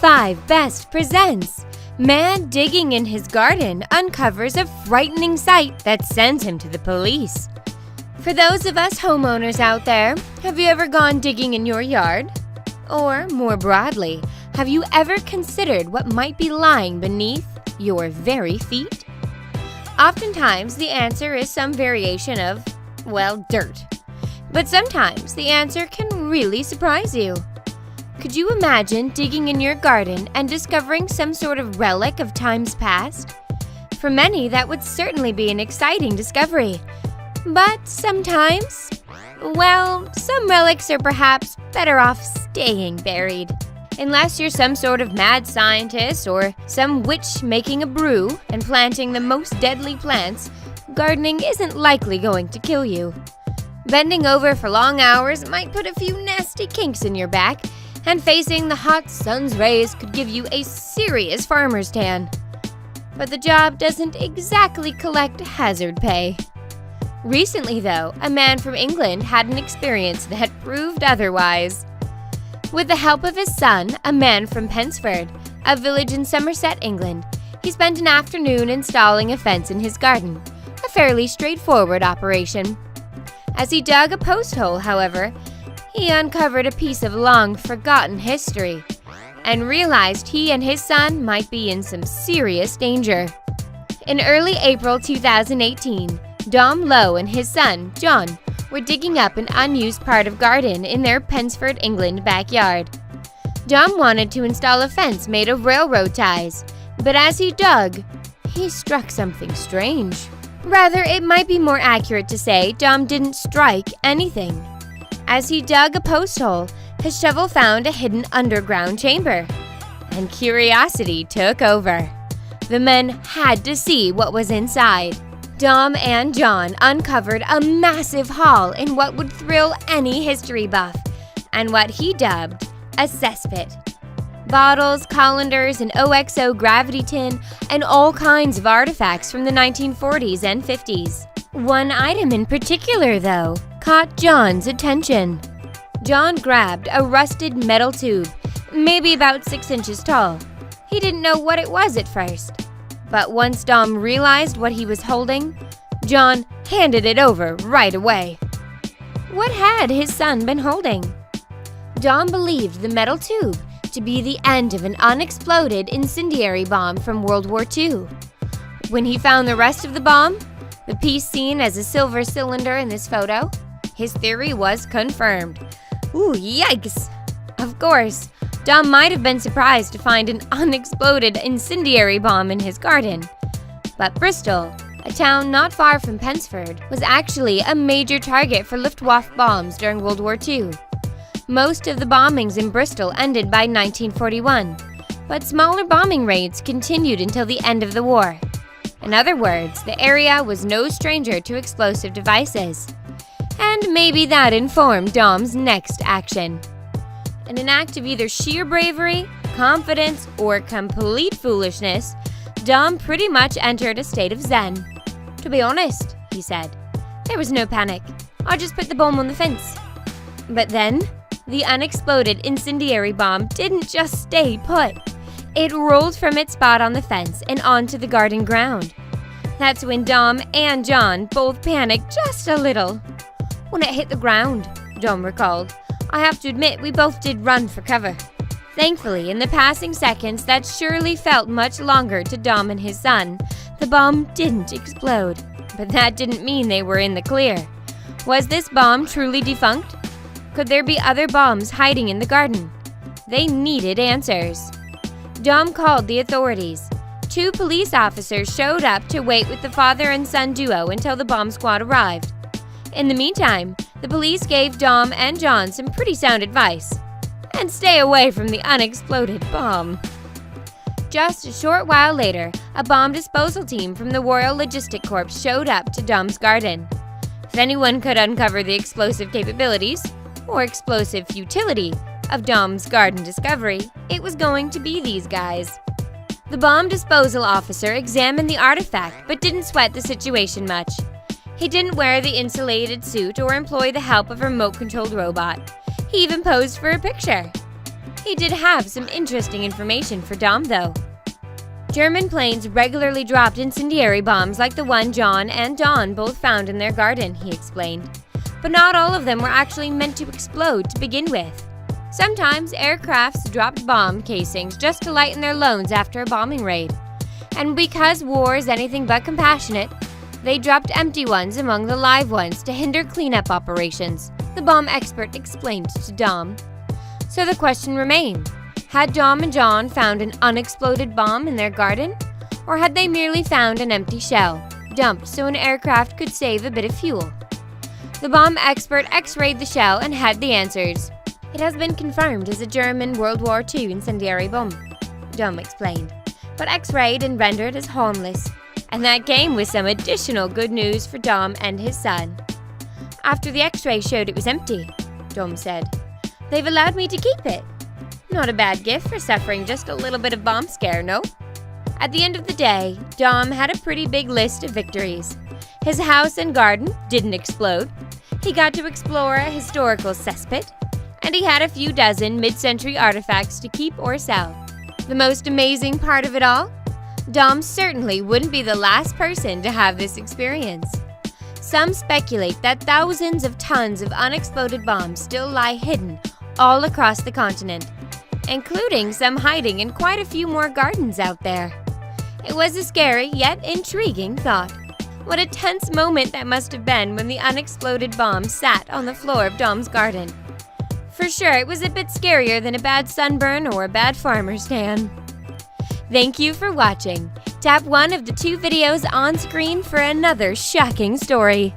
5 Best presents Man digging in his garden uncovers a frightening sight that sends him to the police. For those of us homeowners out there, have you ever gone digging in your yard? Or, more broadly, have you ever considered what might be lying beneath your very feet? Oftentimes, the answer is some variation of, well, dirt. But sometimes the answer can really surprise you. Could you imagine digging in your garden and discovering some sort of relic of times past? For many, that would certainly be an exciting discovery. But sometimes, well, some relics are perhaps better off staying buried. Unless you're some sort of mad scientist or some witch making a brew and planting the most deadly plants, gardening isn't likely going to kill you. Bending over for long hours might put a few nasty kinks in your back, and facing the hot sun's rays could give you a serious farmer's tan. But the job doesn't exactly collect hazard pay. Recently, though, a man from England had an experience that proved otherwise. With the help of his son, a man from Pensford, a village in Somerset, England, he spent an afternoon installing a fence in his garden, a fairly straightforward operation. As he dug a post hole, however, he uncovered a piece of long-forgotten history and realized he and his son might be in some serious danger. In early April 2018, Dom Lowe and his son, John, were digging up an unused part of garden in their Pensford, England backyard. Dom wanted to install a fence made of railroad ties, but as he dug, he struck something strange. Rather, it might be more accurate to say Dom didn't strike anything. As he dug a post hole, his shovel found a hidden underground chamber, and curiosity took over. The men had to see what was inside. Dom and John uncovered a massive haul in what would thrill any history buff, and what he dubbed a cesspit. Bottles, colanders, an OXO gravity tin, and all kinds of artifacts from the 1940s and 50s. One item in particular, though, caught John's attention. John grabbed a rusted metal tube, maybe about 6 inches tall. He didn't know what it was at first. But once Dom realized what he was holding, John handed it over right away. What had his son been holding? Dom believed the metal tube to be the end of an unexploded incendiary bomb from World War II. When he found the rest of the bomb, the piece seen as a silver cylinder in this photo, his theory was confirmed. Ooh, yikes! Of course, Dom might have been surprised to find an unexploded incendiary bomb in his garden. But Bristol, a town not far from Pensford, was actually a major target for Luftwaffe bombs during World War II. Most of the bombings in Bristol ended by 1941, but smaller bombing raids continued until the end of the war. In other words, the area was no stranger to explosive devices. And maybe that informed Dom's next action. In an act of either sheer bravery, confidence, or complete foolishness, Dom pretty much entered a state of zen. "To be honest," he said, "there was no panic. I just put the bomb on the fence." But then, the unexploded incendiary bomb didn't just stay put. It rolled from its spot on the fence and onto the garden ground. That's when Dom and John both panicked just a little. "When it hit the ground," Dom recalled, "I have to admit we both did run for cover." Thankfully, in the passing seconds that surely felt much longer to Dom and his son, the bomb didn't explode. But that didn't mean they were in the clear. Was this bomb truly defunct? Could there be other bombs hiding in the garden? They needed answers. Dom called the authorities. 2 police officers showed up to wait with the father and son duo until the bomb squad arrived. In the meantime, the police gave Dom and John some pretty sound advice. And stay away from the unexploded bomb. Just a short while later, a bomb disposal team from the Royal Logistic Corps showed up to Dom's garden. If anyone could uncover the explosive capabilities, or explosive futility, of Dom's garden discovery, it was going to be these guys. The bomb disposal officer examined the artifact but didn't sweat the situation much. He didn't wear the insulated suit or employ the help of a remote-controlled robot. He even posed for a picture. He did have some interesting information for Dom, though. German planes regularly dropped incendiary bombs like the one John and Dawn both found in their garden, he explained. But not all of them were actually meant to explode to begin with. Sometimes aircrafts dropped bomb casings just to lighten their loads after a bombing raid. And because war is anything but compassionate, they dropped empty ones among the live ones to hinder cleanup operations, the bomb expert explained to Dom. So the question remained, had Dom and John found an unexploded bomb in their garden? Or had they merely found an empty shell, dumped so an aircraft could save a bit of fuel? The bomb expert x-rayed the shell and had the answers. It has been confirmed as a German World War II incendiary bomb, Dom explained, but x-rayed and rendered as harmless. And that came with some additional good news for Dom and his son. After the x-ray showed it was empty, Dom said, they've allowed me to keep it. Not a bad gift for suffering just a little bit of bomb scare, no? At the end of the day, Dom had a pretty big list of victories. His house and garden didn't explode. He got to explore a historical cesspit. And he had a few dozen mid-century artifacts to keep or sell. The most amazing part of it all? Dom certainly wouldn't be the last person to have this experience. Some speculate that thousands of tons of unexploded bombs still lie hidden all across the continent, including some hiding in quite a few more gardens out there. It was a scary yet intriguing thought. What a tense moment that must have been when the unexploded bomb sat on the floor of Dom's garden. For sure, it was a bit scarier than a bad sunburn or a bad farmer's tan. Thank you for watching. Tap one of the 2 videos on screen for another shocking story.